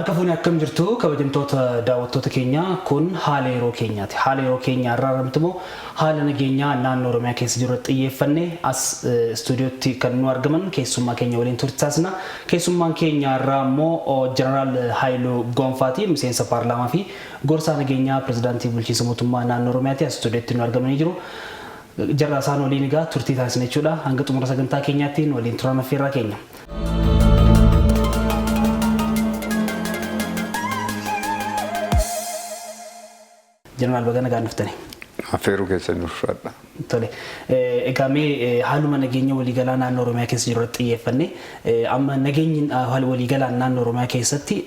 Harka fuunee akkam jirtu kabajamtoota daawwattoota keenya kun haala yeroo keenyaati. Haala yeroo keenyaa irraa ramtumoo haala nageenyaa naannoo Oromiyaa keessa jiru xiyyeeffannee as stuudiyootti kan nu argaman keessummaa keenya waliin turtaasna. Keessummaan keenya irraa immoo Jeneraal Haayiluu Gonfaati, miseensa paarlaamaa fi gorsaa nageenyaa pirezidaantii bulchiinsa mootummaa naannoo Oromiyaati as stuudiyootti nu argamanii jiru. Jarraa isaan waliin egaa turtii taasisna jechuudha. Hanga xumura sagantaa keenyaatti waliin turan affeerraa keenya. Jeneraal Bagana gaannuftani. Affeeruu keessa nurfaadha. Tole. Egaamee haaluma nageenya waliigalaa naannoo Oromiyaa keessa jiru xiyyeeffanne amma nageenyi waliigalaa naannoo Oromiyaa keessatti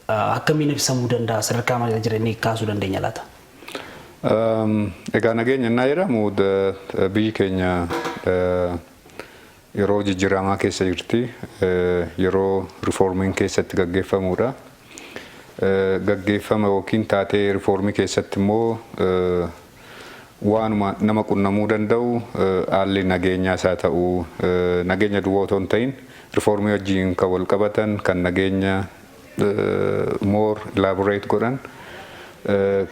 akkamiin ibsamuu danda'a sadarkaa maal jiranii kaasuu dandeenya laata? Egaa nageenya innaa jedhamu biyyi keenya yeroo jijjiiramaa keessa jirti, yeroo rifoormiin keessatti gaggeeffamudha. Gaggeeffama yookiin taatee rifoormii keessatti immoo waanuma nama qunnamuu danda'u haalli nageenyaa isaa ta'uu nageenya duwwaa otoo hin ta'in rifoormii wajjin kan wal qabatan kan nageenya more elaborate godhan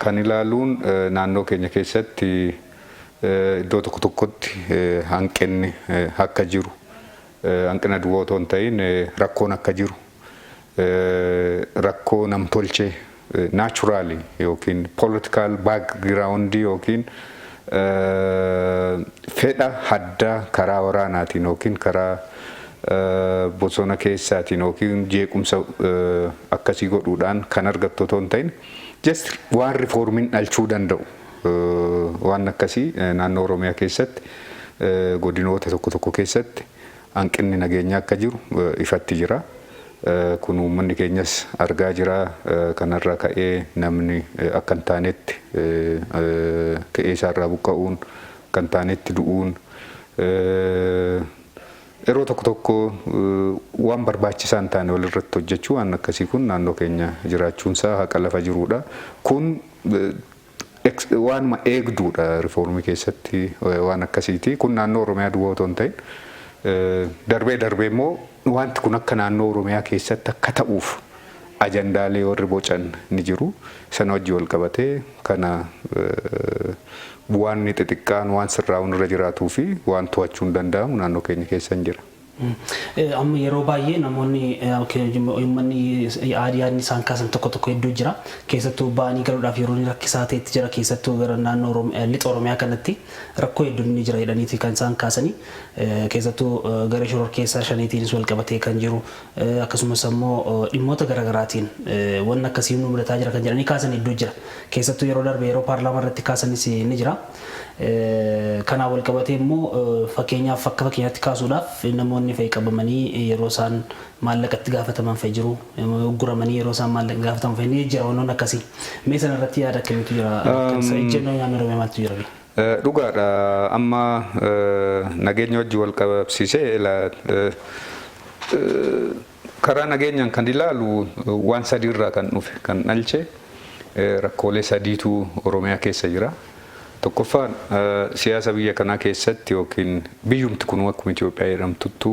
kan ilaaluun naannoo keenya keessatti iddoo tokko tokkotti hanqinni akka jiru hanqina duwwaa otoo hin ta'in rakkoon akka jiru. Rakkoo namtolchee naturally yookiin political background yookiin fedha addaa karaa waraanaatiin yookiin karaa bosona keessaatiin yookiin jeequmsa akkasii godhuudhaan kan argattu otoo hin ta'in just waan rifoormiin dhalchuu danda'u waan akkasii naannoo Oromiyaa keessatti godinoota tokko tokko keessatti hanqinni nageenyaa akka jiru ifatti jira. Kun uummanni keenyas argaa jira kanarraa ka'ee namni akka hin taanetti ka'ee isaarraa buqqa'uun akka hin taanetti du'uun yeroo tokko tokko waan barbaachisaa hin taane walirratti hojjechuu waan akkasii kun naannoo keenya jiraachuunsaa haqa lafa jirudha. Kun waanuma eegduudha rifoormii keessatti waan akkasiiti. Kun naannoo Oromiyaa duwwaa otoo hin ta'in darbee immoo wanti kun akka naannoo Oromiyaa keessatti akka ta'uuf ajandaalee warri bocan ni jiru. Sana wajjin wal qabatee kana waan xixiqqaan waan sirraa'uun irra jiraatuu fi waan to'achuun danda'amu naannoo keenya keessa hin jira. Amma yeroo baay'ee namoonni uummanni yaadni isaan kaasan tokko tokko hedduu jira. Keessattuu ba'anii galuudhaaf yeroo rakkisaa ta'etti jira. Keessattuu gara naannoo lixa Oromiyaa kanatti rakkoo hedduun ni jira jedhaniiti kan isaan kaasanii. Keessattuu gara shoror keessaa shaniitiinis wal qabatee kan jiru. Akkasumas immoo dhimmoota garaagaraatiin waan akkasii nu mudataa jira kan jedhanii kaasan hedduu jira. Keessattuu yeroo darbe yeroo paarlaamaa irratti kaasanis ni jira. Kanaa wal qabatee immoo fakkeenyaaf akka fakkeenyaatti kaasuudhaaf namoonni fa'i qabamanii yeroo isaan maallaqatti gaafataman fa'i jiru, guramanii yeroo isaan maallaqa gaafataman fa'i ni jira wantoonni akkasii. Mee sana irratti yaada akkamiitu jira? Ejjennoo naannoo Oromiyaa maaltu jira? Dhugaadha. Amma nageenya wajjin wal qabsiisee karaa nageenyaan kan ilaalu waan sadiirraa kan dhufe kan dhalche rakkoolee sadiitu Oromiyaa keessa jira. Tokkoffaan siyaasa biyya kanaa keessatti yookiin biyyumti kun akkuma Itoophiyaa jedhamtuttu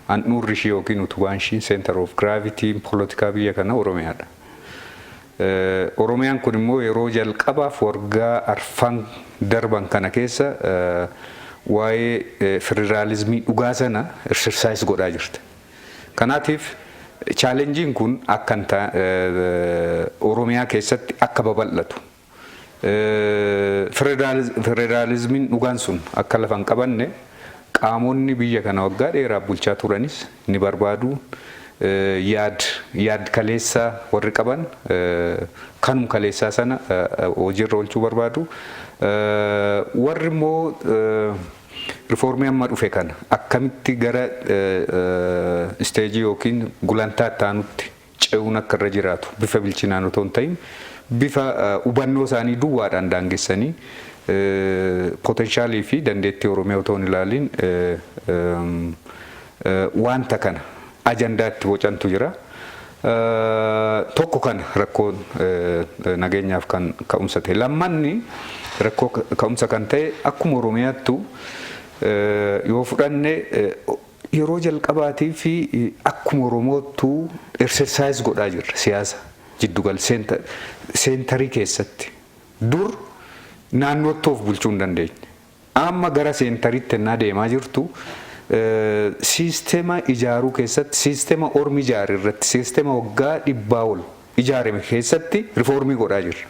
handhuurri ishee yookiin utubaan ishee center of gravity politikaa biyya kanaa Oromiyaadha. Oromiyaan kun immoo yeroo jalqabaaf waggaa arfan darban kana keessa waa'ee federaalizimii dhugaa sana exercise godhaa jirti. Kanaatiif chaalenjiin kun akka Oromiyaa keessatti akka babal'atu. Federalizimiin dhugaan sun akka lafa hin qabanne qaamonni biyya kana waggaa dheeraa bulchaa turanis ni barbaadu. Yaad kaleessaa warri qaban kanum kaleessaa sana hojiirra oolchuu barbaadu. Warri immoo rifoormii amma dhufe kana akkamitti gara isteejii yookiin gulantaa taanutti ce'uun akka irra jiraatu bifa bilchinaan otoo hin ta'in bifa hubannoo isaanii duwwaadhaan daangessanii poteenshaalii fi dandeettii Oromiyaa otoo hin ilaalin wanta kana ajandaatti bocantu jira. Tokko kana rakkoon nageenyaaf kan ka'umsa ta'e. Lammanni rakkoo ka'umsa kan ta'e akkuma Oromiyaattu yoo fudhanne yeroo jalqabaatii fi akkuma Oromootu exercise godhaa jirra siyaasa jiddugal seentarii keessatti. Dur naannootti of bulchuu hin dandeenye. Amma gara seentariitti ennaa deemaa jirtu siisteema ijaaruu keessatti, siisteema ormi ijaare irratti, siisteema waggaa 100 ol ijaarame keessatti rifoormii godhaa jirra.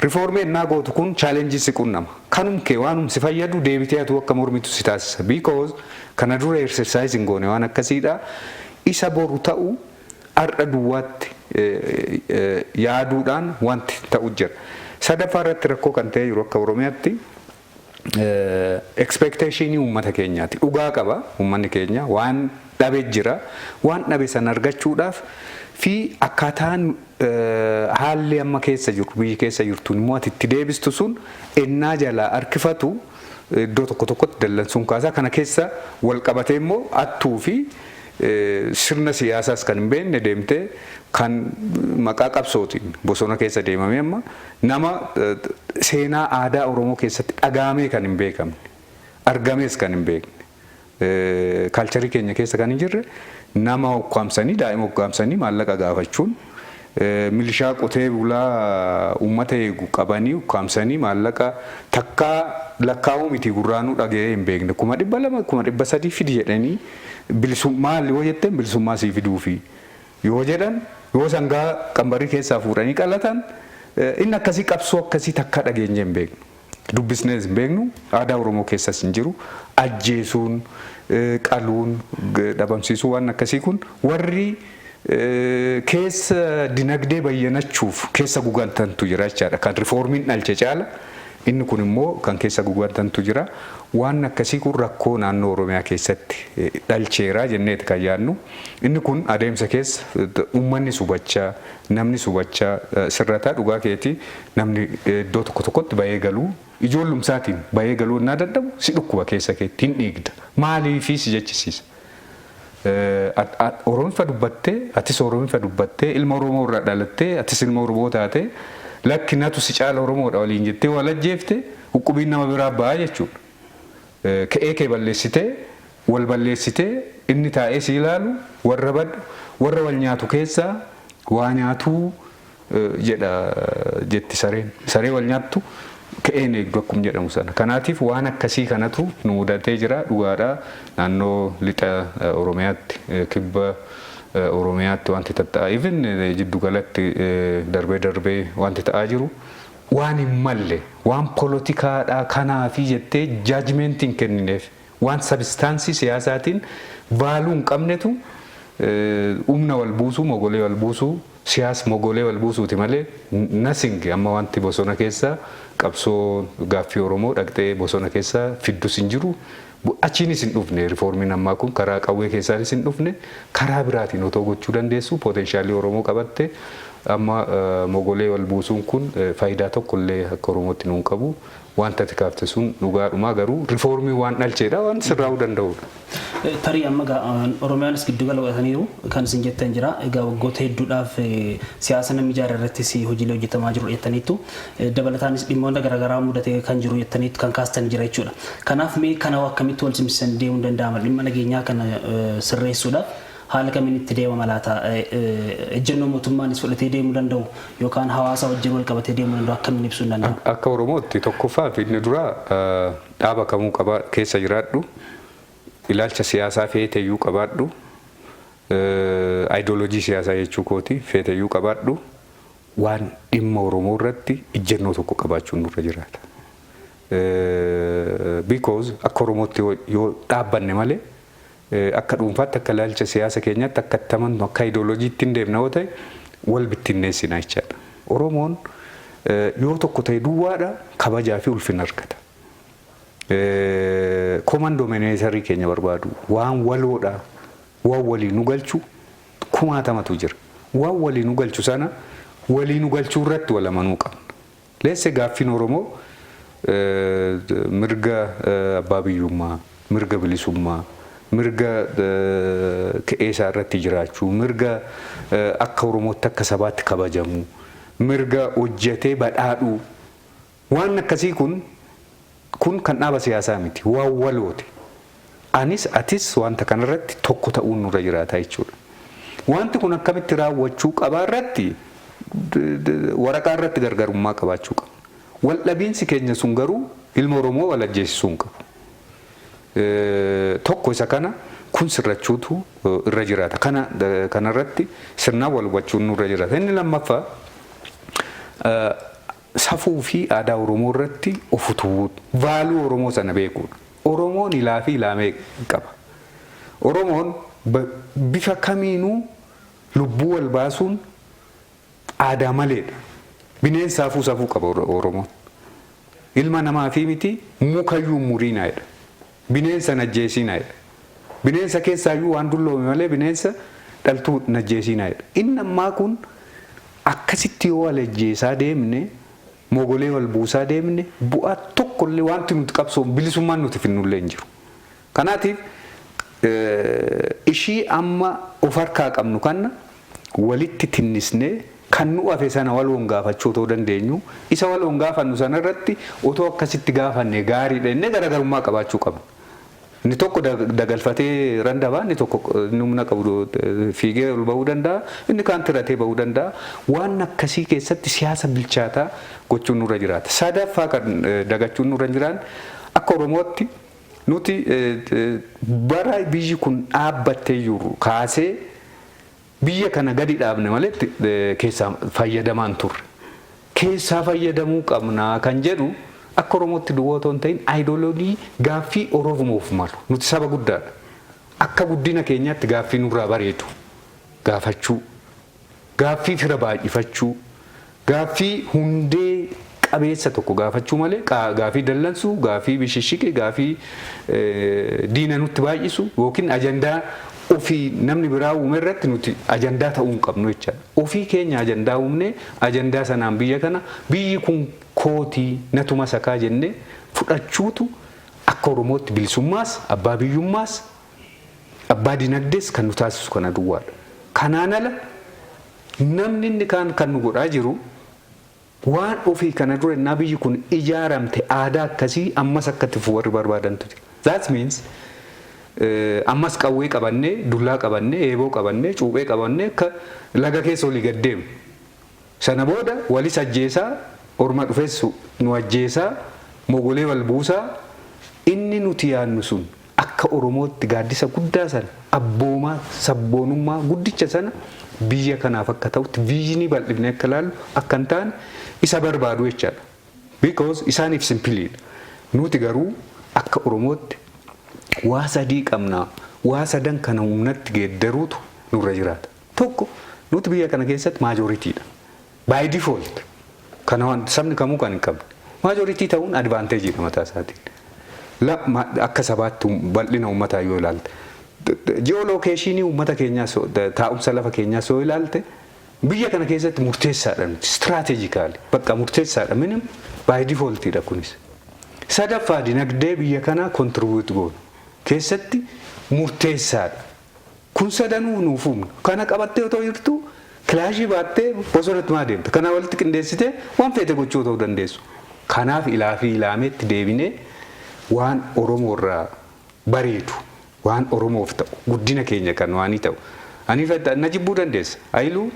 Rifoormii ennaa gootu kun chaalenjii si qunnama. Kanum kee waanum si fayyadu deebitee atu akka mormitu si taasisa. Because kana dura exercise hin goone waan akkasiidha. Isa boru ta'u har'a duwwaatti yaaduudhaan wanti ta'u jira. Sadaffaa irratti rakkoo kan ta'e jiru akka Oromiyaatti expectationii uummata keenyaati. Dhugaa qaba uummanni keenya waan dhabe jira. Waan dhabe san argachuudhaaf fi akkaataan haalli amma keessa jiru biyyi keessa jirtu immoo ati itti deebistu sun ennaa jalaa harkifatu iddoo tokko tokkotti dallansuun kaasaa kana keessa wal qabatee immoo attuu fi sirna siyaasaas kan hin beekne deemtee kan maqaa qabsootiin bosona keessa deemame amma nama seenaa aadaa Oromoo keessatti dhagaamee kan hin beekamne argamees kan hin beekne kaalcharii keenya keessa kan hin jirre nama ukkaamsanii daa'ima ukkaamsanii maallaqa gaafachuun milishaa qotee bulaa uummata eegu qabanii ukkaamsanii maallaqa takkaa lakkaa'uu miti gurraanuu dhagee hin beekne 200,000 300 fidi jedhanii bilisummaa yoo jetteen bilisummaa sii fiduufi yoo jedhan yoo sangaa qambarii keessaa fuudhanii qalatan inni akkasii qabsoo akkasii takka dhageenye hin beeknu. Dubbisnees hin beeknu aadaa Oromoo keessas hin jiru ajjeesuun qaluun dhabamsiisuu waan akkasii kun warri keessa dinagdee bayyanachuuf keessa gugantantu jira jechaadha. Kan rifoormiin dhalche caala inni kun immoo kan keessa gugantantu jira. Waan akkasii kun rakkoo naannoo Oromiyaa keessatti dhalcheera jenneeti kan yaadnu. Inni kun adeemsa keessa uummanni subachaa namni subachaa sirrataa dhugaa keetii namni iddoo tokko tokkotti bahee galuu ijoollumsaatiin bahee galuu innaa dadhabu si dhukkuba keessa keetti hin dhiigda. Maaliifii si jechisiisa? Oromifa dubbattee atis Oromifa dubbattee ilma Oromoo irraa dhalattee atis ilma Oromoo taatee lakkinatu si caala Oromoodha waliin jettee wal ajjeeftee huqubiin nama biraa ba'aa jechuudha. Ka'ee kee balleessitee wal balleessitee inni taa'ee si ilaalu warra wal nyaatu keessaa waa nyaatuu jedha jetti saree wal nyaattu ka'een eegdu akkuma jedhamu sana. Kanaatiif waan akkasii kanatu nu mudatee jira dhugaadha. Naannoo lixa Oromiyaatti kibba Oromiyaatti wanti tatta'a. Even jiddu galatti darbee wanti ta'aa jiru waan hin malle waan poolitikaadha kanaafi jettee jaajimentiin kennineef waan sabistaansii siyaasaatiin vaaluu hin qabnetu humna wal buusuu mogolee wal buusuu siyaas mogolee wal buusuuti malee nasingi amma wanti bosona keessa qabsoo gaaffii Oromoo dhaqxee bosona keessa fiddus hin jiru. Achiinis hin dhufne rifoormiin ammaa kun karaa qawwee keessaanis hin dhufne karaa biraatiin otoo gochuu dandeessu poteenshaalii Oromoo qabatte amma mogolee wal buusuun kun faayidaa tokkollee akka Oromootti nuun qabu wanta tikaafte sun dhugaadhumaa garuu rifoormii waan dhalcheedha waan sirraa'uu danda'udha. Tarii amma Oromiyaanis giddu gala godhataniiru kan isin jettan jira. Egaa waggoota hedduudhaaf siyaasa namni ijaare irrattis hojiilee hojjetamaa jiru jettaniitu dabalataanis dhimmoota garaagaraa mudatee kan jiru jettaniitu kan kaastan jira jechuudha. Kanaaf mee kana akkamitti wal simsisan deemuu danda'ama dhimma nageenyaa kana sirreessuudhaaf haala kamiin itti deemama laata ejjennoo mootummaanis fudhatee deemuu danda'u yookaan hawaasa wajjin wal qabatee deemuu danda'u akkamiin ibsuu danda'u? Akka Oromootti tokkoffaa fi inni dura dhaaba kamuu qaba keessa jiraadhu ilaalcha siyaasaa feeteyyuu qabaadhu ayidooloojii siyaasaa jechuu kooti feeteyyuu qabaadhu waan dhimma Oromoo irratti ejjennoo tokko qabaachuun nurra jiraata. Because akka Oromootti yoo dhaabbanne malee akka dhuunfaatti akka ilaalcha siyaasa keenyaatti akka tamannu akka ayidooloojiitti hin deemna yoo ta'e wal bittinneessina jechaadha. Oromoon yoo tokko ta'e duwwaadha kabajaa fi ulfina argata. Komandoo mineesarii keenya barbaadu waan waloodha waan walii nu galchu kumaatamatu jira. Waan walii nu galchu sana walii nu galchuu irratti wal amanuu qabna. Leesse gaaffiin Oromoo mirga abbaa biyyummaa, mirga bilisummaa, mirga ka'eessaa irratti jiraachuu, mirga akka Oromootti akka sabaatti kabajamu, mirga hojjetee badhaadhuu waan akkasii kun kan dhaaba siyaasaa miti waan walooti. anis atis wanta kanarratti tokko ta'uun nurra jiraata jechuudha. Wanti kun akkamitti raawwachuu qabaa irratti waraqaa irratti gargarummaa qabaachuu qaba. Wal dhabiinsi keenya sun garuu ilma Oromoo wal ajjeesisuu hin qabu. Tokko isa kana kun sirrachuutu irra jiraata. Kanarratti sirnaan wal hubachuun nurra jiraata. Inni lammaffaa safuu fi aadaa Oromoo irratti of utuu vaaluu Oromoo sana beekuudha. Oromoon ilaa fi ilaamee qaba. Oromoon bifa kamiinuu lubbuu wal baasuun aadaa maleedha. Bineensaafuu safuu qaba Oromoon. Ilma namaa fi miti mukayyuu muriinaadha. Bineensa najjeesiinaadha. Bineensa keessaayyuu waan dulloome malee bineensa dhaltuu najjeesiinaadha. Inni ammaa kun akkasitti yoo wal ajjeesaa deemne mogolee wal buusaa deemne bu'aa tokkollee wanti nuti qabsoon bilisummaan nuti finnullee hin jiru. Kanaatiif ishii amma of harkaa qabnu kana walitti tinnisnee kan nu hafe sana waloon gaafachuu otoo dandeenyu isa waloon gaafannu sana irratti otoo akkasitti gaafanne gaariidha inni garaagarummaa qabaachuu qabna. Inni tokko dagalfatee randabaa inni tokko humna qabu fiigee ol bahuu danda'a inni kaan tiratee bahuu danda'a. Waan akkasii keessatti siyaasa bilchaataa gochuun nurra jiraata. Sadaffaa kan dagachuun nurra jiraan akka Oromootti nuti bara biyyi kun dhaabbattee jiru kaasee biyya kana gadi dhaabne malee keessaa fayyadamaan turre. Keessaa fayyadamuu qabna kan jedhu akka Oromootti duwwaa otoo hin ta'in aayidooloojii gaaffii Oromoof malu. Nuti saba guddaadha. Akka guddina keenyaatti gaaffii nurraa bareedu gaafachuu, gaaffii fira baay'ifachuu, gaaffii hundee qabeessa tokko gaafachuu malee gaaffii dallansuu, gaaffii bishishikii, gaaffii diina nutti baay'isu yookiin ajandaa ofii namni biraa uume irratti nuti ajandaa ta'uu hin qabnu jechaadha. Ofii keenya ajandaa uumne ajandaa sanaan biyya kana biyyi kun kootii natuma sakaa jennee fudhachuutu akka Oromootti bilisummaas abbaa biyyummaas abbaa dinagdees kan nu taasisu kana duwwaadha. Kanaan ala namni inni kan nu godhaa jiru waan ofii kana dura naa biyyi kun ijaaramte aadaa akkasii ammas akkatti warri barbaadantu. That means ammas qawwee qabannee dullaa qabannee eeboo qabannee cuuphee qabannee akka laga keessa olii gaddeemu. Sana booda walis ajjeesaa orma dhufeessu nu ajjeesaa mogolee wal buusaa inni nuti yaadnu sun akka Oromootti gaaddisa guddaa sana abboomaa sabboonummaa guddicha sana biyya kanaaf akka ta'utti viizinii bal'ifnee akka laallu akka hin taane isa barbaadu jechaadha. Because isaaniif simpiliidha. Nuti garuu akka Oromootti waa sadii qabna. Waa sadan kana humnatti geeddaruutu nurra jiraata. Tokko nuti biyya kana keessatti maajoritiidha. By default kana sabni kamuu kan hin qabne. Maajoritii ta'uun advaanteejiidha mataa isaatiin. Akka sabaatti bal'ina uummataa yoo ilaalte. Ji'oolookeeshinii uummata keenyaa taa'umsa lafa keenyaa yoo ilaalte biyya kana keessatti murteessaadha nuti istiraatejikaali bakka murteessaadha minim by defaultiidha kunis. Sadaffaa dinagdee biyya kanaa kontribuut goonu keessatti murteessaadha. Kun sadanuu nuuf humna. Kana qabattee otoo jirtu kilaashii baattee bosonatti maa deemta. Kana walitti qindeessitee waan feete gochuu otoo dandeessu. Kanaaf ilaa fi ilaameetti deebinee waan Oromoo irraa bareedu waan Oromoof ta'u guddina keenya kan waanii ta'u. Ani na jibbuu dandeessa. Ayiluun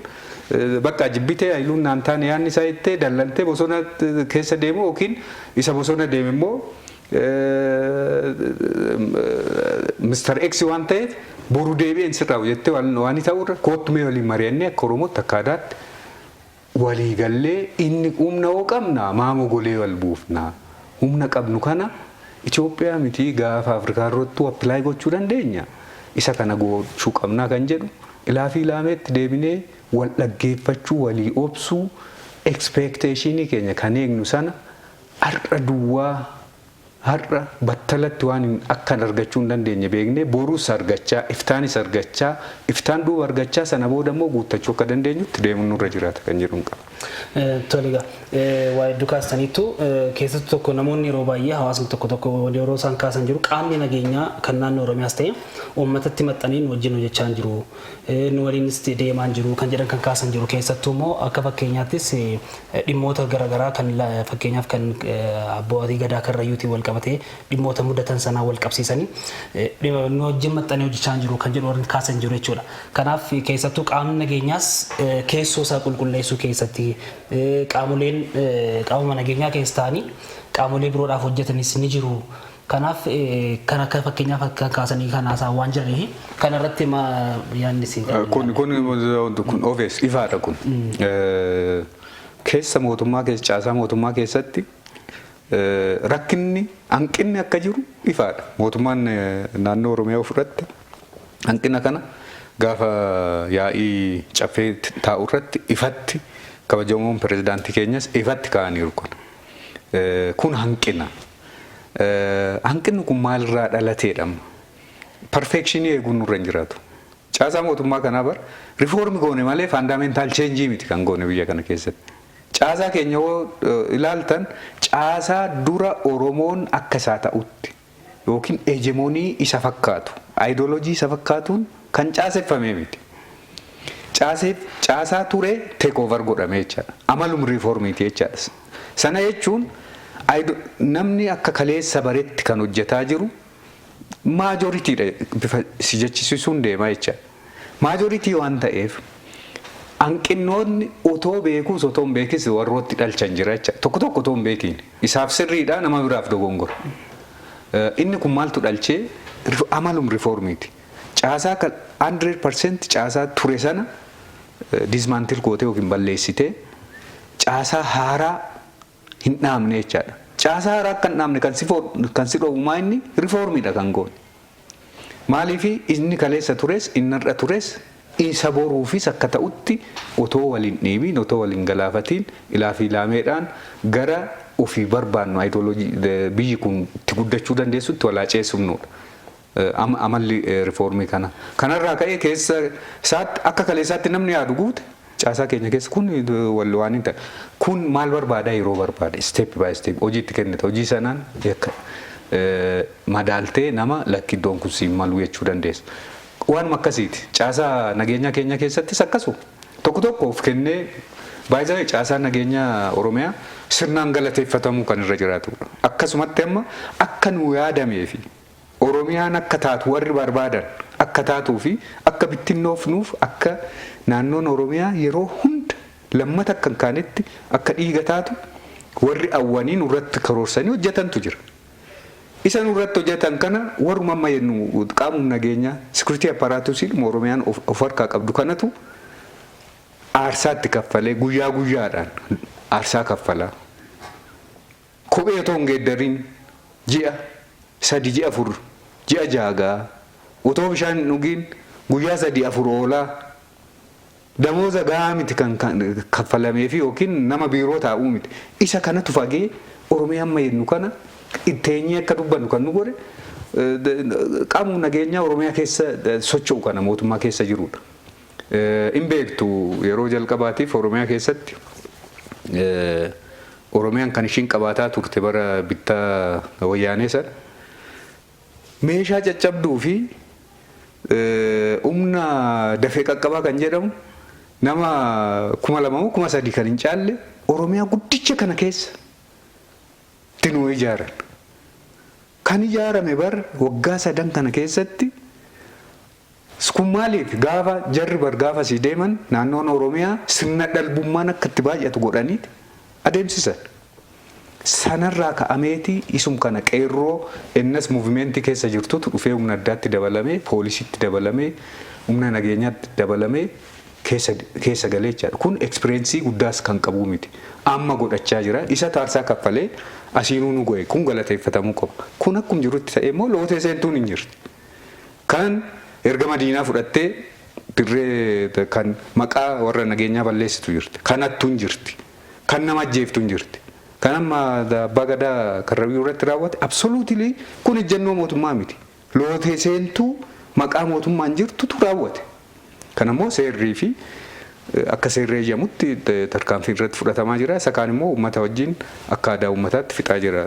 bakka jibbitee ayiluun naan taane yaadni isaa ittee dallantee bosona keessa deemu yookiin isa bosona deeme immoo Mr. X waan ta'eef boru deebi'een sirraa jettee waanii ta'urra koottumee waliin mari'annee akka Oromootti akka aadaatti walii gallee inni humna hoo qabna maa mogolee wal buufna. Humna qabnu kana Itoophiyaa miti gaafa Afrikaa irratti appilaayi gochuu dandeenya. Isa kana gochuu qabnaa kan jedhu ilaa fi ilaameetti deebinee wal dhaggeeffachuu walii obsuu expectationii keenya kan eegnu sana har'a duwwaa har'a battalatti waan akkan argachuu hin dandeenye beeknee boruus argachaa iftaanis argachaa iftaan duuba argachaa sana booda immoo guuttachuu akka dandeenyutti deemuun nurra jiraata kan jedhuun qaba. Toliga waa'ee dukaastaniitu keessatti tokko namoonni yeroo baay'ee hawaasni tokko yeroo isaan kaasan jiru qaamni nageenyaa kan naannoo Oromiyaas ta'e uummatatti maxxaniin wajjin hojjechaa jiru nu waliinis deemaa jiru kan jedhan kan kaasan jiru keessattuu immoo akka fakkeenyaattis dhimmoota garaagaraa kan fakkeenyaaf kan abbootii gadaa karrayyuutiin wal qabatee dhimmoota mudatan sanaa wal qabsiisanii nu wajjin maxxanee hojjechaa jiru kan jedhu warri kaasan jiru jechuudha. Kanaaf keessattuu qaamni nageenyaas keessoo isaa qulqulleessuu keessatti qaamoleen qaamuma nageenyaa keessa ta'anii qaamolee biroodhaaf hojjetanis ni jiru. Kanaaf kan akka fakkeenyaaf akka kaasanii kanaasaa waan jiraniif kan irratti yaadni siin kun obvious ifaadha kun keessa mootummaa keessa caasaa mootummaa keessatti rakkinni hanqinni akka jiru ifaadha. Mootummaan naannoo Oromiyaa ofirratti hanqina kana gaafa yaa'ii caffee taa'u irratti ifatti kabajamoon pirezidaantii keenyas ifatti kaa'aniiru kun hanqina. Hanqinni kun maalirraa dhalateedha? Perfekshinii eeguun nurra hin jiraatu. Caasaa mootummaa kanaa bar rifoormi goone malee faandamentaal cheenjii miti kan goone biyya kana keessatti. Caasaa keenya yoo ilaaltan caasaa dura Oromoon akka isaa ta'utti yookiin hegemonii isa fakkaatu, ayidooloojii isa fakkaatuun kan caaseffamee miti. Caasaa ture take over godhamee jechaadha. Amalum rifoormiiti jechaadha. Sana jechuun namni akka kaleessa baretti kan hojjetaa jiru maajoritiidha bifa si jechisiisuun deemaa jechaadha. Maajoritii waan ta'eef hanqinoonni otoo beekuus otoo hin beekis warrootti dhalchan jira jechaadha. Tokko tokko otoo hin beekiin isaaf sirriidha nama biraaf dogongora. Inni kun maaltu dhalchee amalum rifoormiiti. Caasaa 100% caasaa ture sana dismantil gootee yookiin balleessitee caasaa haaraa hin dhaabne jechaadha. Caasaa haaraa akka hin dhaabne kan si dhoowwumaa inni rifoormiidha kan goone. Maaliifi inni kaleessa tures inni har'a tures isa boruufis akka ta'utti otoo waliin dhiibiin otoo waliin galaafatiin ilaafi ilaameedhaan gara ofii barbaannu ayidooloojii biyyi kun itti guddachuu dandeessutti walaa ceesumnuudha. Amalli rifoormii kana. Kanarraa ka'ee keessa isaatti akka kaleessaatti namni yaadu guute caasaa keenya keessa kun waan hin ta'e. Kun maal barbaada yeroo barbaade step by step hojiitti kennita. Hojii sanaan madaaltee nama lakki iddoon kun siin malu jechuu dandeessa. Waanuma akkasiiti. Caasaa nageenya keenya keessattis akkasuma. Tokko tokko of kennee baay'ee caasaa nageenya Oromiyaa sirnaan galateeffatamuu kan irra jiraatudha. Akkasumatti amma akka nu yaadameefi Oromiyaan akka taatu warri barbaadan akka taatuu fi akka bittinnoofnuuf akka naannoon Oromiyaa yeroo hunda lammata akka hin kaanetti akka dhiiga taatu warri awwaniin irratti karoorsanii hojjetantu jira. Isa irratti hojjetan kana warruma amma yennu qaamum nageenya security apparatus Oromiyaan of harkaa qabdu kanatu aarsaatti kaffalee guyyaa guyyaadhaan aarsaa kaffalaa. Kophee otoo hin geeddariin ji'a 3 ji'a 4 ji'a 6 otoo bishaan dhugiin guyyaa 3-4 oolaa damooza gahaa miti kan kaffalameefi yookiin nama biiroo taa'uu miti. Isa kanatu fagee Oromiyaa amma yennu kana itteenyee akka dubbannu kan nu godhe qaamni nageenyaa Oromiyaa keessa socho'u kana mootummaa keessa jirudha. In beektu yeroo jalqabaatiif Oromiyaa keessatti Oromiyaan kan ishiin qabaataa turte bara bittaa wayyaanee sana meeshaa caccabduu fi humna dafee qaqqabaa kan jedhamu nama 2,000 kan hin caalle Oromiyaa guddicha kana keessa tinuu ijaaran. Kan ijaarame bar waggaa 3 kana keessatti kun maaliif gaafa jarri bar gaafa si deeman naannoon Oromiyaa sirna dhalbummaan akka itti baay'atu godhaniiti adeemsisan. Sanarraa ka'ameeti isum kana qeerroo innas muuvimentii keessa jirtutu dhufee humna addaatti dabalamee poolisiitti dabalamee humna nageenyaatti dabalamee keessa galee jechaadha. Kun ekspiriyeensii guddaas kan qabu miti. Amma godhachaa jira. Isa taarsaa kaffalee asiinuu nu go'e kun galateeffatamuu qaba. Kun akkuma jirutti ta'e immoo lootee seentuun hin jirti. Kan erga madiinaa fudhattee dirree kan maqaa warra nageenyaa balleessitu jirti. Kan hattuu hin jirti. Kan nama ajjeeftu hin jirti. Kan amma abbaa gadaa karrabii irratti raawwate absoluutili kun ejjennoo mootummaa miti. Lootee seentuu maqaa mootummaan jirtutu raawwate. Kan ammoo seerrii fi akka seerree jedhamutti tarkaanfii irratti fudhatamaa jira. Isa kaan immoo uummata wajjin akka aadaa uummataatti fixaa jira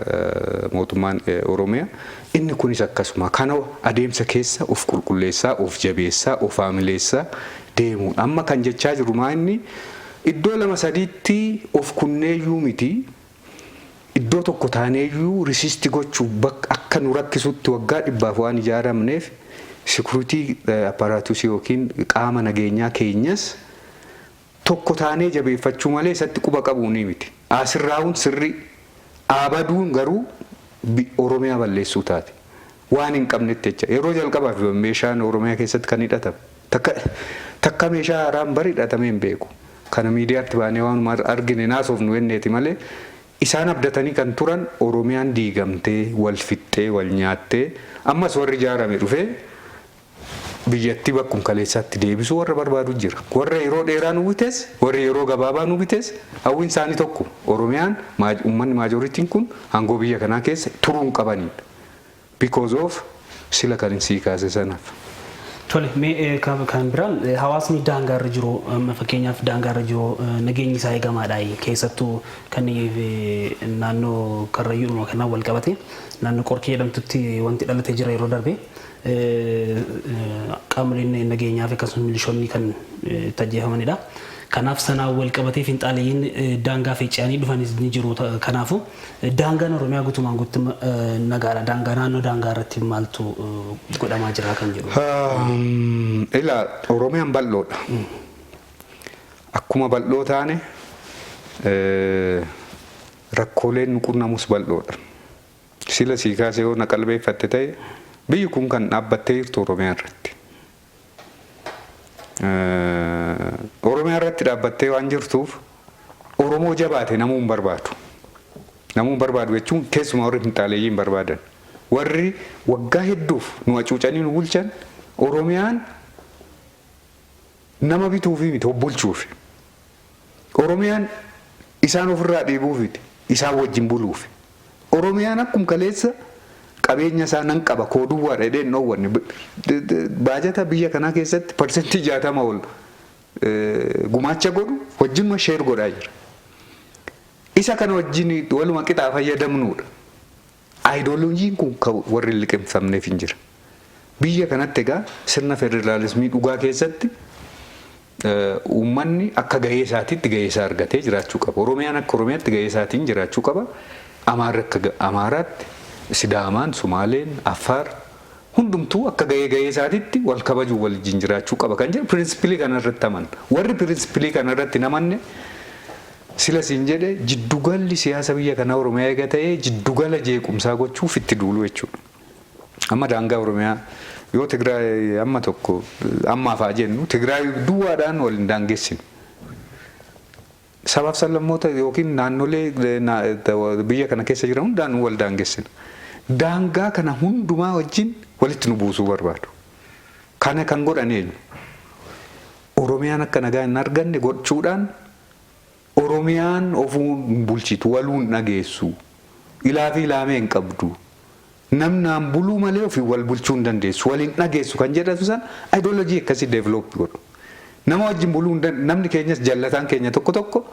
mootummaan Oromiyaa. Inni kunis akkasuma kana adeemsa keessa of qulqulleessaa, of jabeessaa, of haamileessaa deemuun. Amma kan jechaa jiru maa inni iddoo 2-3tti of kunneeyyuu miti iddoo tokko taaneeyyuu risiisti gochuu akka nu rakkisutti waggaa dhibbaaf waan ijaaramneef security apparatus yookiin qaama nageenyaa keenyas tokko taanee jabeeffachuu malee isatti quba qabuu ni miti. Asirraa'uun sirrii aabaduun garuu Oromiyaa balleessuu taate. Waan hin qabnetti jecha yeroo jalqabaaf meeshaan Oromiyaa keessatti kan hidhatame takka meeshaa haaraan bari hidhatamee hin beeku. Kana miidiyaatti baanee waan argine naasofnu jenneeti malee isaan abdatanii kan turan Oromiyaan diigamtee wal fixxee wal nyaattee ammas warri ijaarame dhufee biyyatti bakkuma kaleessaatti deebisuu warra barbaadu jira. Warra yeroo dheeraa nu bites warra yeroo gabaabaa nu bites hawwiin isaanii tokko Oromiyaan uummanni maajoritiin kun aangoo biyya kanaa keessa turuun qabanidha. Because of sila kan sii kaase sanaaf. Tole mee kan biraan hawaasni daangaarra jiru fakkeenyaaf daangaarra jiru nageenyi isaa eegamaadha keessattuu kan naannoo Karrayyuudhuma kanaan wal qabate naannoo Qorkee jedhamtutti wanti dhalatee jira yeroo darbe qaamoleen nageenyaa fi akkasumas milishoonni kan tajjeefamanidha. Kanaaf sanaan wal qabatee finxaaleeyyiin daangaa fe'anii dhufanis ni jiru. Kanaafu daangaan Oromiyaa guutumaan guutummaa nagaadha. Daangaa naannoo daangaa irratti maaltu godhamaa jira kan jiru? Ilaa Oromiyaan bal'oodha. Akkuma bal'oo taane rakkooleen qunnamus bal'oodha. Sila sii kaasee yoo na qalbeeffatte ta'e biyyi kun kan dhaabbattee jirtu Oromiyaa irratti. Oromiyaa irratti dhaabbattee waan jirtuuf Oromoo jabaate namuu hin barbaadu. Namuu hin barbaadu jechuun keessumaa warri finxaaleeyyiin barbaadan. Warri waggaa hedduuf nu hacuucanii nu bulchan Oromiyaan nama bituufi miti bulchuufi. Oromiyaan isaan ofirraa dhiibuufiti isaan wajjin buluufi. Oromiyaan akkuma kaleessa qabeenya isaa nan qaba kooduwwaa dheedheen dhoowwanne baajata biyya kanaa keessatti parsentii 60 ol gumaacha godhu wajjinuma sheer godhaa jira. Isa kana wajjin waluma qixaa fayyadamnuudha. Ayidooloojiin kun warri liqeeffamneef hin jira. Biyya kanatti egaa sirna federaalismii dhugaa keessatti uummanni akka gahee isaatiitti gahee isaa argatee jiraachuu qaba. Oromiyaan akka Oromiyaatti gahee isaatiin jiraachuu qaba. Amaarri akka Amaaraatti, Sidaamaan, Sumaaleen, Affaar hundumtuu akka gahee isaatiitti wal kabajuu wal wajjin jiraachuu qaba kan jedhu pirinsipilii kanarratti amanna. Warri pirinsipilii kanarratti namanne sila siin jedhe jiddugalli siyaasa biyya kanaa Oromiyaa eega ta'ee jiddugala jeequmsaa gochuuf itti duulu jechuudha. Amma daangaa Oromiyaa yoo Tigraay amma tokko ammaaf haa jennu Tigraay duwwaadhaan wal hin daangessinu. Sabaaf sablammoota yookiin naannolee biyya kana keessa jiran hundaan wal daangessina. Daangaa kana hundumaa wajjin walitti nu buusuu barbaadu. Kana kan godhan eenyu? Oromiyaan akka nagaa hin arganne gochuudhaan Oromiyaan ofuu bulchitu waluun dhageessu. Ilaafi ilaamee hin qabdu. Namnaan buluu malee ofii wal bulchuu hin dandeessu. Waliin dhageessu kan jedhatu san ideoloojii akkasii deeveloop godhu. Nama wajjin buluu namni keenyas jallataan keenya tokko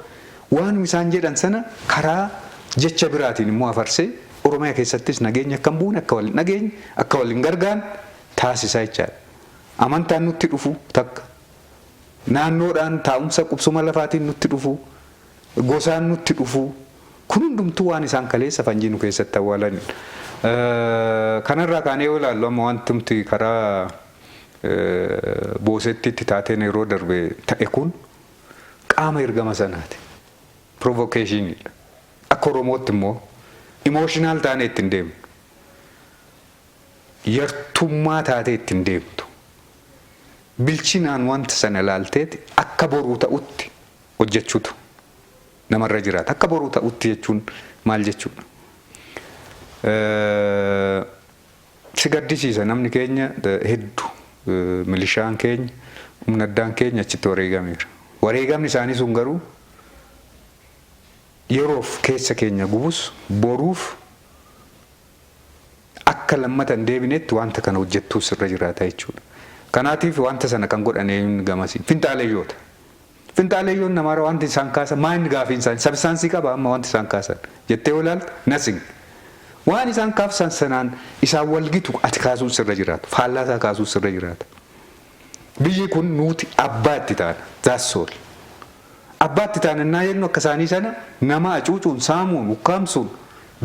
waan isaan jedhan sana karaa jecha biraatiin immoo afarsee Oromiyaa keessattis nageenya akka hin buune akka waliin dhageenye akka waliin gargaan taasisaa jechaadha. Amantaan nutti dhufu takka naannoodhaan taa'umsa qubsuma lafaatiin nutti dhufu gosaan nutti dhufu kun hundumtuu waan isaan kaleessa fanjii nu keessatti awwaalanidha. Kanarraa kaanee yoo ilaallu amma wantumti karaa boosettitti taateen yeroo darbe ta'e kun qaama ergama sanaati. Provocationidha. Akka Oromootti immoo emotional taanee ittiin deemnu. Yartummaa taatee ittiin deemtu. Bilchinaan wanta sana ilaalteeti akka boruu ta'utti hojjechuutu namarra jiraata. Akka boruu ta'utti jechuun maal jechuudha? Si gaddisiisa namni keenya hedduu milishaan keenya humna addaan keenya achitti wareegameera. Wareegamni isaanii sun garuu yeroof keessa keenya gubus boruuf akka lammata hin deebinetti wanta kana hojjettuu sirra jiraata jechuudha. Kanaatiif wanta sana kan godhan eenyuun gamasii finxaaleeyyoota. Finxaaleeyyoon namaara wanti isaan kaasan maal gaafiin isaanii sabsaansii qaba amma wanti isaan kaasan jettee yoo ilaaltu nothing. Waan isaan kaafsan sanaan isaan walgitu ati kaasuun sirra jiraatu. Faallaa isaa kaasuun sirra jiraata. Biyyi kun nuti abbaa itti taana. That's all. Abbaa itti taana naa jennu akka isaanii sana nama acuucuun saamuun ukkaamsuun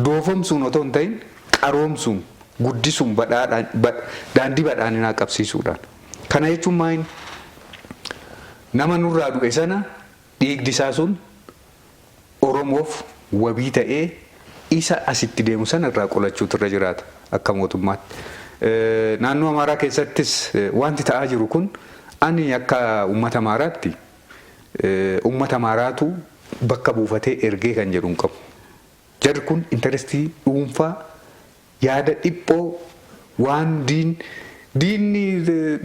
doofomsuun otoo hin ta'in qaroomsuun guddisuun daandii badhaadhinaa qabsiisuudhaan. Kana jechuun maayin nama nurraa du'e sana dhiigdi isaa sun Oromoof wabii ta'ee isa asitti deemu sana irraa qolachuutu irra jiraata akka mootummaatti. Naannoo Amaaraa keessattis wanti ta'aa jiru kun ani akka uummata Amaaraatti uummata Amaaraatu bakka buufatee ergee kan jedhu hin qabu. Jarri kun intarestii dhuunfaa yaada dhiphoo waan diinni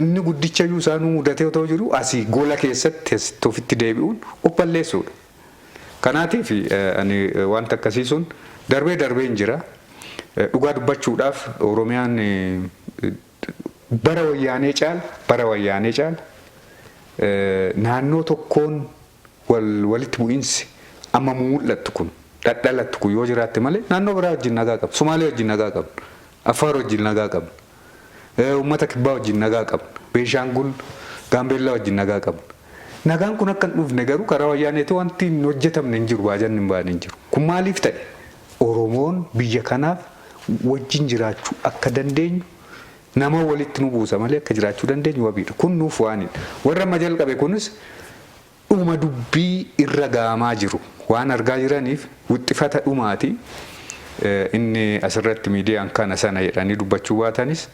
inni guddicha iyyuu isaanuu mudatee otoo jiru asii gola keessatti ofitti deebi'uun of balleessuudha. Kanaatiif ani wanta akkasii sun darbee hin jira. Dhugaa dubbachuudhaaf Oromiyaan bara wayyaanee caala naannoo tokkoon walitti bu'iinsi amma mul'attu kun dhadhalattu kun yoo jiraatte malee naannoo biraa wajjin nagaa qabna. Sumaalee wajjin nagaa qabna. Affaar wajjin nagaa qabna. Uummata kibbaa wajjin nagaa qabna. Beeshaangul Gaambeellaa wajjin nagaa qabna. Nagaan kun akka hin dhufne garuu karaa wayyaaneetii wanti hin hojjetamne hin jiru, baajanni hin baane hin jiru. Kun maaliif ta'e? Oromoon biyya kanaaf wajjin jiraachuu akka dandeenyu nama walitti nu buusa malee akka jiraachuu dandeenyu wabiidha. Kun nuuf waanidha. Warra amma jalqabe kunis dhuma dubbii irra gaamaa jiru waan argaa jiraniif wixxifata dhumaati. Inni asirratti miidiyaan kana sana jedhanii dubbachuu baatanis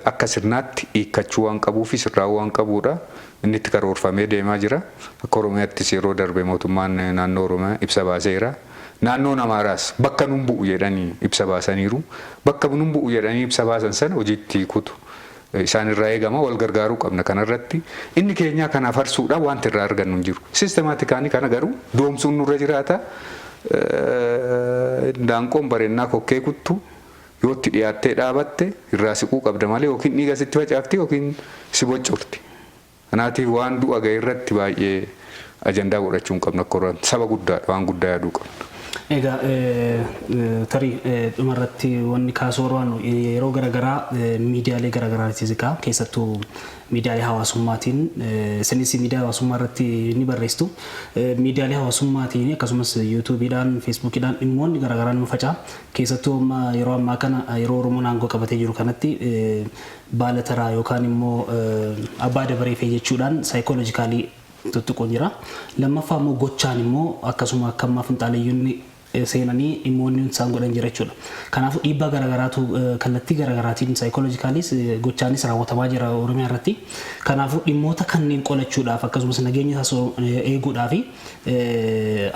akka sirnaatti hiikkachuu waan qabuu fi sirraa'uu waan qabuudha. Inni itti karoorfamee deemaa jira. Akka Oromiyaattis yeroo darbe mootummaan naannoo Oromiyaa ibsa baaseera. Naannoon Amaaraas bakka nun bu'u jedhanii ibsa baasaniiru. Bakka nun bu'u jedhanii ibsa baasan sana hojiitti hiikutu isaan irraa eegama. Wal gargaaruu qabna kanarratti. Inni keenyaa kana farsuudha wanti irraa argannu hin jiru. Siistemaatikaanii kana garuu doomsuun nurra jiraata. Daanqoon bareennaa kokkee kuttu yoo itti dhiyaattee dhaabatte irraa siquu qabda malee yookiin dhiiga sitti facaafti yookiin si boccurti. Kanaatiif waan du'a ga'e irratti baay'ee ajandaa godhachuu hin qabnu akka saba guddaadha waan guddaa yaaduu qabna. Egaa tarii dhumarratti wanni kaasoo yeroo garaagaraa miidiyaalee garaagaraatti siqaa keessattuu miidiyaalee hawaasummaatiin isinis miidiyaa hawaasummaa irratti ni barreessitu. Miidiyaalee hawaasummaatiin akkasumas yuutuubiidhaan feesbuukiidhaan dhimmoonni garaagaraa nu faca'a. Keessattuu yeroo ammaa kana yeroo Oromoon aangoo qabatee jiru kanatti baala taraa yookaan immoo abbaa dabaree jechuudhaan saayikooloojikaalii tuttuqoon jira. Lammaffaa immoo gochaan immoo akkasuma akka ammaa finxaaleeyyoonni seenanii dhimmoonni isaan godhan jira jechuudha. Kanaafuu dhiibbaa garaagaraatu kallattii garaagaraatiin saayikooloojikaalis gochaanis raawwatamaa jira Oromiyaa irratti. Kanaafuu dhimmoota kanneen qolachuudhaaf akkasumas nageenya isaa eeguudhaaf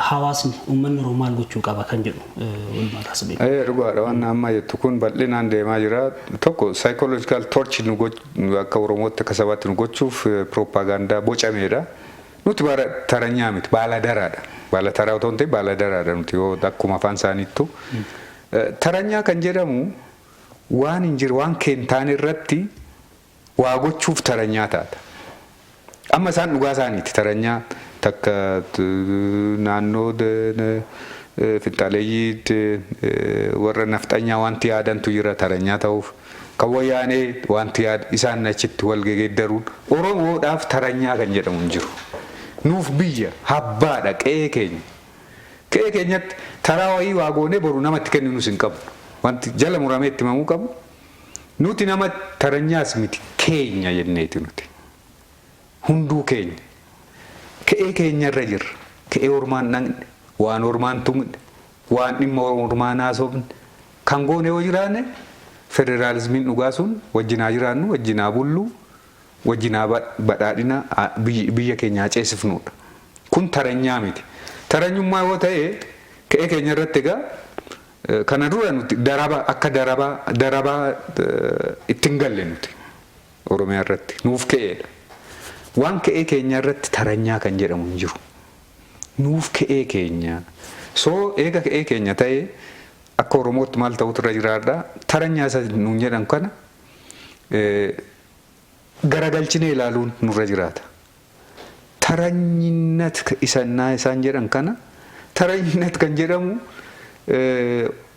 hawaasni uummanni Oromoo maal gochuu qaba kan jedhu walumaa taasifame. Dhugaadha waan amma jettu kun bal'inaan deemaa jira. Tokko saayikooloojikaal torchi akka Oromootti akka sabaatti nu gochuuf piroopaagandaa bocameedha. Nuti taranyaa miti baala daraadha. Baala taraa otoo hin ta'in baala daraadha nuti yoo akkuma afaan isaaniittu. Taranyaa kan jedhamu waan hin jiru waan keentaan irratti waa gochuuf taranyaa taata. Amma isaan dhugaa isaaniiti taranyaa takka naannoo finxaaleeyyii warra nafxanyaa wanti yaadantu jira taranyaa ta'uuf. Kan wayyaanee wanti isaan achitti wal geeddaruun Oromoodhaaf taranyaa kan jedhamu hin jiru. Nuuf biyya habbaadha qe'ee keenya. Qe'ee keenyatti taraa wayii waa goonee boru namatti kenninus hin qabu. Wanti jala muramee itti himamuu qabu. Nuti nama taranyaas miti keenya jenneeti nuti. Hunduu keenya. Qe'ee keenyarra jirra. Qe'ee ormaan dhaqne, waan ormaan tumne, waan dhimma ormaan haasofne kan goone yoo jiraanne federaalizimiin dhugaa sun wajjinaa jiraannu, wajjinaa bullu. Wajjinaa badhaadhina biyya keenyaa ceesifnuudha. Kun taranyaa miti. Taranyummaa yoo ta'e qe'ee keenya irratti egaa kana dura nuti akka darabaa ittiin galle nuti Oromiyaa irratti nuuf ka'eedha. Waan qe'ee keenya irratti taranyaa kan jedhamu hin jiru. Nuuf qe'ee keenya. Eega qe'ee keenya ta'e akka Oromootti maal ta'utu irra jiraadha. Taranyaa isa nuun jedhan kana garagalchinee ilaaluun nurra jiraata. Taranyinat isaan jedhan kana taranyinat kan jedhamu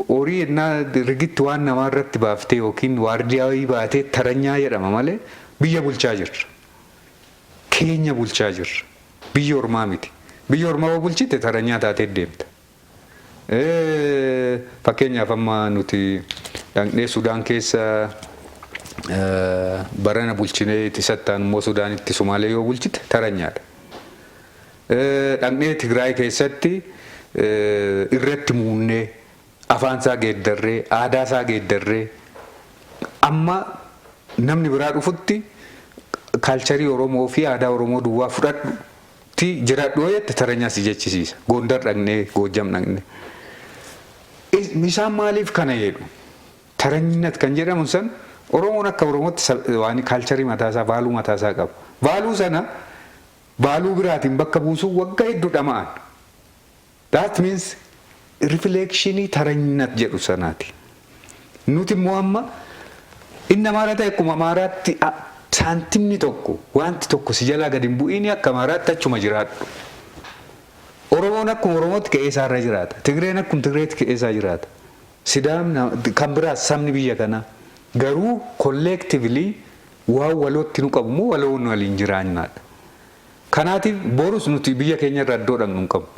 horii ennaa rigitti waan namaa irratti baaftee yookiin waardiyaawii baatee taranyaa jedhama malee biyya bulchaa jirra. Keenya bulchaa jirra. Biyya ormaa miti. Biyya ormaa yoo bulchite taranyaa taatee deemta. Fakkeenyaaf amma nuti dhaqnee Sudaan keessa barana bulchinee itti sattaan immoo Sudaanitti Sumaalee yoo bulchite taranyaadha. Dhaqnee Tigraay keessatti irratti muunnee afaansaa geeddarree aadaasaa geeddarree amma namni biraa dhufutti kaalcharii Oromoo fi aadaa Oromoo duwwaa fudhadhutti jiraadhu jette taranyaa si jechisiisa. Gondar dhaqnee Goojjam dhaqnee. Isaan maaliif kana jedhu? Taranyinat kan jedhamu san Oromoon akka Oromootti waan kaalcharii mataasaa vaaluu mataasaa qaba. Vaaluu sana vaaluu biraatiin bakka buusuu waggaa hedduu dhama'an. That means reflectionii taranyinat jedhu sanaati. Nuti immoo amma inni amaara ta'e akkuma amaaraatti saantimni tokko wanti tokko si jalaa gadi hin bu'iini akka amaaraatti achuma jiraadhu. Oromoon akkuma Oromootti ka'ee isaarra jiraata. Tigreen akkuma Tigreetti ka'ee isaa jiraata. Sidaam kan biraas sabni biyya kanaa garuu collectively waan walootti nu qabu moo waloon waliin jiraannaadha. Kanaatiif borus nuti biyya keenya irraa iddoo dhaqnu hin qabnu.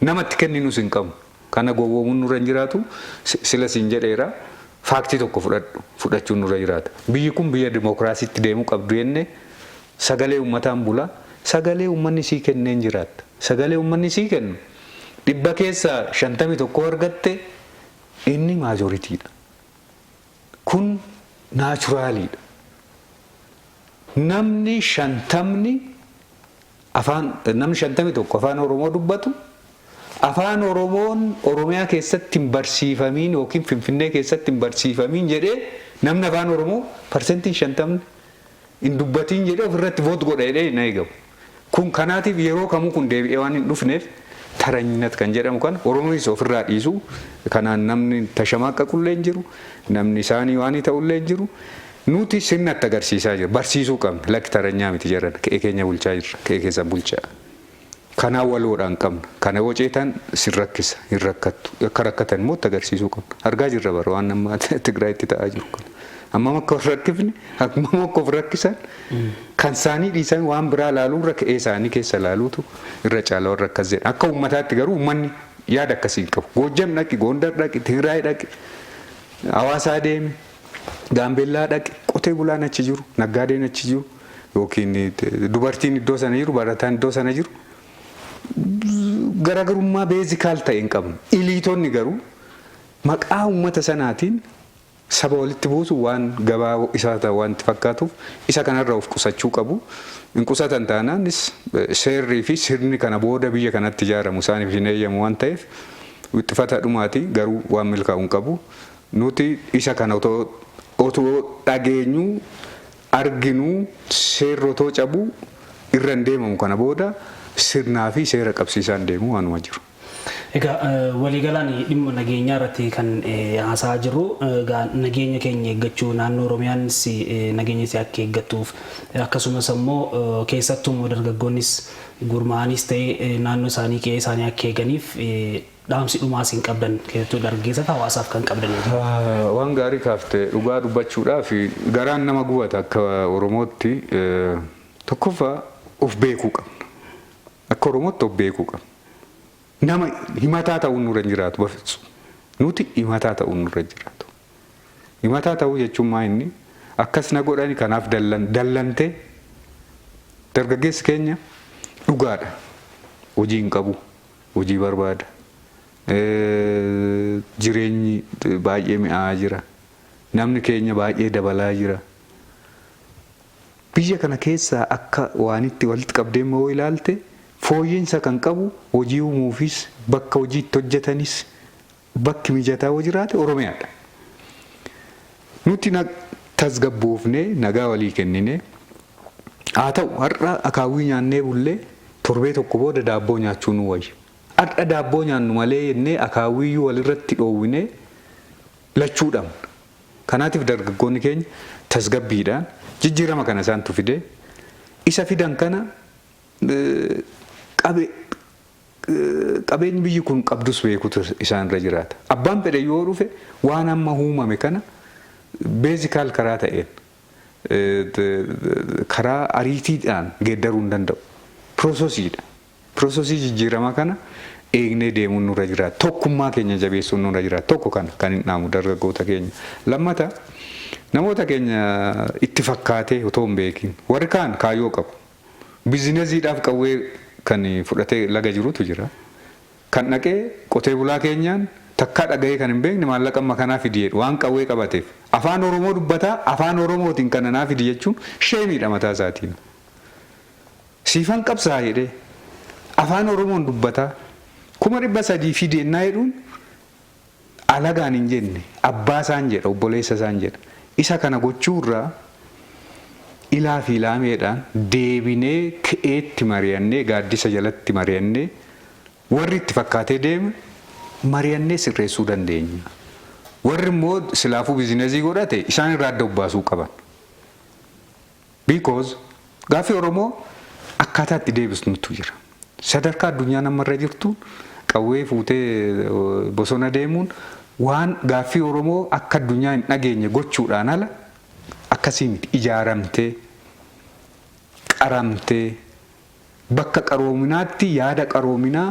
Namatti kenninus hin qabnu. Kana gowwoomuun nurra hin jiraatu sila siin jedheera faaktii tokko fudhachuun nurra jiraata. Biyyi kun biyya dimookiraasiitti deemuu qabdu jennee sagalee uummataan bula. Sagalee uummanni sii kenneen jiraatta. Sagalee uummanni sii kennu 100 keessaa 51 argatte inni maajoritiidha. Kun naachuraaliidha. Namni 51 afaan Oromoo dubbatu afaan Oromoon Oromiyaa keessatti hin barsiifamiin yookiin Finfinnee keessatti hin barsiifamiin jedhee namni afaan Oromoo parsentiin 50 hin dubbatiin jedhee ofirratti voot godha jedhee hin eegamu. Kun kanaatiif yeroo kamuu kun deebi'ee waan hin dhufneef taranyinat kan jedhamu kan Oromoonis ofirraa dhiisu kanaan namni tashamaaqa qullee hin jiru namni isaanii waan ta'ullee hin jiru nuti sirnatti agarsiisaa jira barsiisuu qabna lakki taranyaa miti jedhan ka'ee keenya bulchaa jirra ka'ee keessa bulchaa kanaan waloodhaan qabna kana woceetaan sin rakkisa hin rakkattu akka rakkatan immoo agarsiisuu qabna argaa jirra bara waan amma Tigraayitti ta'aa jiru kana. Amma makka rakkifni akkuma makka of rakkisan kan isaanii dhiisan waan biraa laaluu irra ka'ee isaanii keessa laaluutu irra caalaa warra akkas jedha. Akka uummataatti garuu uummanni yaada akkasii qabu. Goojjam dhaqi, Gondar dhaqi, Tigraay dhaqi, Hawaasaa deemi, Gaambeellaa dhaqi, qotee bulaan achi jiru, naggaadeen achi jiru yookiin dubartiin iddoo sana jiru, barataan iddoo sana jiru. Garaagarummaa beezikaal ta'e hin qabnu. Iliitonni garuu maqaa uummata sanaatiin saba walitti buusu waan gabaa isaa ta'u wanti fakkaatuuf isa kanarra of qusachuu qabu. Hin qusatan taanaanis seerrii fi sirni kana booda biyya kanatti ijaaramu isaaniif hin eeyyamu waan ta'eef wixxifata dhumaati garuu waan milkaa'u hin qabu. Nuti isa kana otoo dhageenyu arginu seerri otoo cabu irra hin deemamu kana booda sirnaa fi seera qabsiisaan deemu waanuma jiru. Egaa waliigalaan dhimma nageenyaa irratti kan haasaa jiru nageenya keenya eeggachuu naannoo Oromiyaanis nageenya isaa akka eeggattuuf akkasumas immoo keessattuu immoo dargaggoonnis gurmaa'anis ta'ee naannoo isaanii qe'ee isaanii akka eeganiif dhaamsi dhumaas hin qabdan keessattuu dargaggeessota hawaasaaf kan qabdan. Waan gaarii kaaftee dhugaa dubbachuudhaaf garaan nama gubata akka Oromootti tokkoffaa of beekuu qabna. Akka Oromootti of beekuu qabna. Nama himataa ta'uun nurra hin jiraatu bafitsu. Nuti himataa ta'uun nurra hin jiraatu. Himataa ta'uu jechuun maa inni akkas na godhani kanaaf dallantee dargaggeessi keenya dhugaadha. Hojii hin qabu. Hojii barbaada. Jireenyi baay'ee mi'aawaa jira. Namni keenya baay'ee dabalaa jira. Biyya kana keessaa akka waanitti walitti qabdee immoo ilaalte fooyyinsa kan qabu hojii uumuufis bakka hojiitti hojjetanis bakki mijataa hoo jiraate Oromiyaadha. Nuti tasgabboofnee nagaa walii kennine haa ta'u har'a akaawwii nyaannee bullee torbee tokko booda daabboo nyaachuu nu wayya. Har'a daabboo nyaannu malee jennee akaawwiyyuu walirratti dhoowwinee lachuu dhabna. Kanaatiif dargaggoonni keenya tasgabbiidhaan jijjiirama kana isaantu fide isa fidan kana qabeenyi biyyi kun qabdus beekutu isaanirra jiraata. Abbaan fedhe yoo dhufe waan amma uumame kana beezikaal karaa ta'een karaa ariitiidhaan geeddaruu hin danda'u. Piroosesiidha. Piroosesii jijjiirama kana eegnee deemuun nurra jiraata. Tokkummaa keenya jabeessuun nurra jiraata. Tokko kana kan hin dhaamu dargaggoota keenya. Lammata namoota keenya itti fakkaatee otoo hin beekin warri kaan kaayyoo qabu. Bizineesiidhaaf qawwee kan fudhatee laga jirutu jira. Kan dhaqee qotee bulaa keenyaan takkaa dhaga'ee kan hin beekne maallaqa amma kanaa fidi jedhu waan qawwee qabateef. Afaan Oromoo dubbataa afaan Oromootiin kan anaa fidi jechuun sheemiidha mataa isaatiin. Siifan qabsaa jedhee afaan Oromoon dubbataa 300,000 fidi ennaa jedhuun alagaan hin jenne abbaa isaan jedha obboleessa isaan jedha. Isa kana gochuurraa ilaa fi ilaameedhaan deebinee ka'eetti mari'annee gaaddisa jalatti mari'annee warri itti fakkaatee deeme mari'annee sirreessuu dandeenya. Warri immoo silaafuu bizineesii godhate isaan irraa adda baasuu qaban. Because gaaffii Oromoo akkaataa itti deebisnutu jira. Sadarkaa addunyaa namarra jirtu qawwee fuutee bosona deemuun waan gaaffii Oromoo akka addunyaa hin dhageenye gochuudhaan ala akkasii miti ijaaramtee qaramtee bakka qaroominaatti yaada qaroominaa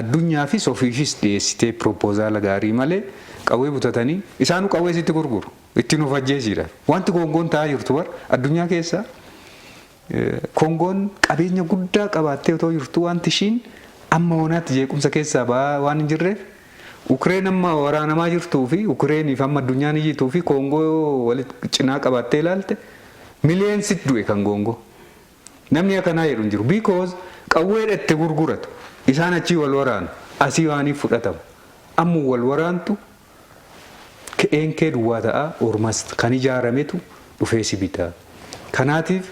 addunyaa fi ofiifis dhiyeessitee propoozaala gaarii malee qawwee butatanii isaanuu qawwee sitti gurguru ittiin of ajjeesiidha. Wanti Kongoon ta'aa jirtu bar addunyaa keessa Kongoon qabeenya guddaa qabaattee otoo jirtu wanti ishiin amma hoonaatti jeequmsa keessaa ba'aa waan hin jirreef Ukreen amma waraanamaa jirtuu fi Ukreeniif amma addunyaan iyyituu fi Kongoo walitti cinaa qabaattee ilaalte miliyeensitti du'e kan Kongoo. Namni akkanaa jedhu hin jiru. Because qawwee dhette gurguratu. Isaan achii wal waraanu. Asii waaniif fudhatamu. Amma wal waraantu ka'een kee duwwaa ta'a ormas kan ijaarametu dhufee si bitaa. Kanaatiif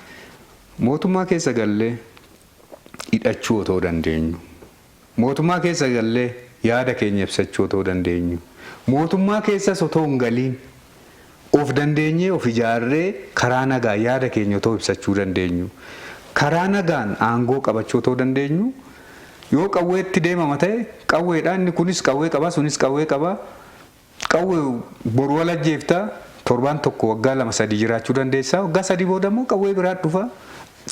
mootummaa keessa gallee hidhachuu otoo dandeenyu. Mootummaa keessa gallee yaada keenya ibsachuu otoo dandeenyu. Mootummaa keessas otoo hin galiin of dandeenyee of ijaarree karaa nagaa yaada keenya otoo ibsachuu dandeenyu. Karaa nagaan aangoo qabachuu otoo dandeenyu. Yoo qawweetti deemama ta'e qawweedhaan inni kunis qawwee qaba sunis qawwee qaba. Qawwee boru wal ajjeeftaa torbaan tokko waggaa 2-3 jiraachuu dandeessaa. Waggaa 3 booda immoo qawwee biraa dhufa.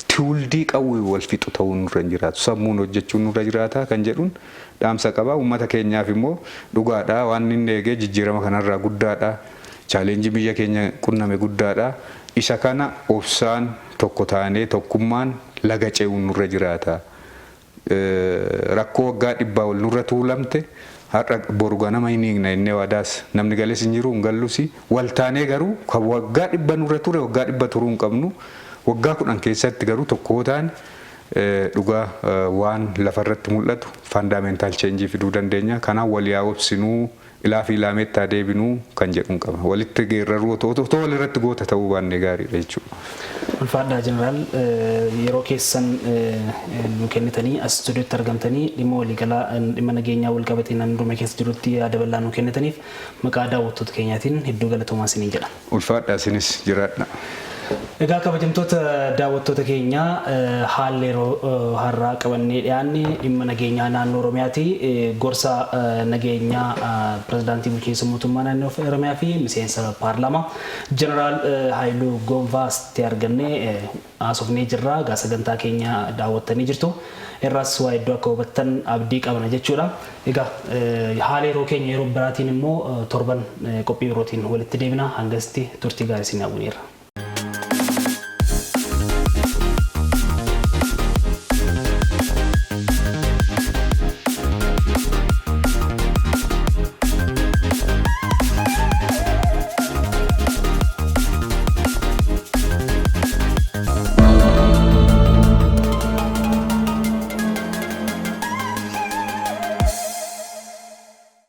Tuuldii qawwee wal fixu ta'uun nurra jiraatu. Sammuun hojjechuun nurra jiraata kan jedhuun dhaamsa qaba. Uummata keenyaaf immoo dhugaadha waan inni eegee jijjiirama kanarraa guddaadha. Chaaleenjii biyya keenya qunname guddaadha. Isa kana obsaan tokko taanee tokkummaan laga ce'uun nurra jiraata. Rakkoo waggaa 100 ol nurra tuulamte har'a boru ganama hin hiikna innee waadaas namni galees hin jiru hin gallusi waltaanee garuu kan waggaa 100 nurra ture waggaa 100 turuu hin qabnu waggaa 10 keessatti garuu tokko ta'an dhugaa waan lafarratti mul'atu fundamental change fiduu dandeenya. Kanaaf wal yaa obsinuu ilaa fi ilaameettaa deebinuu kan jedhuun qaba. Walitti geerraruu otoo walirratti goota ta'uu baannee gaariidha jechuudha. Ulfaadhaa Jeneraal yeroo keessan nu kennitanii as istuudiyootti argamtanii dhimma waliigalaa dhimma nageenyaa wal qabatee naannoo keessa jirutti yaada bal'aa nu kennitaniif maqaa daawwattoota keenyaatiin hedduu galatoomaa isiniin jedha. Ulfaadhaa isinis jiraadha. Egaa kabajamtoota daawwattoota keenya haalli yeroo har'aa qabannee dhiyaanne dhimma nageenyaa naannoo Oromiyaati. Gorsa nageenyaa pirezidaantii bulchiinsa mootummaa naannoo Oromiyaa fi miseensa paarlaamaa Jeneraal Haayiluu Gonfaatti argannee haasofnee jirra. Egaa sagantaa keenya daawwattanii jirtu. Irraas waa iddoo akka hubattan abdii qabna jechuudha. Egaa haala yeroo keenya yeroo biraatiin immoo torban qophii birootiin walitti deebina. Hangasitti turtii gaarii isin hawwineerra.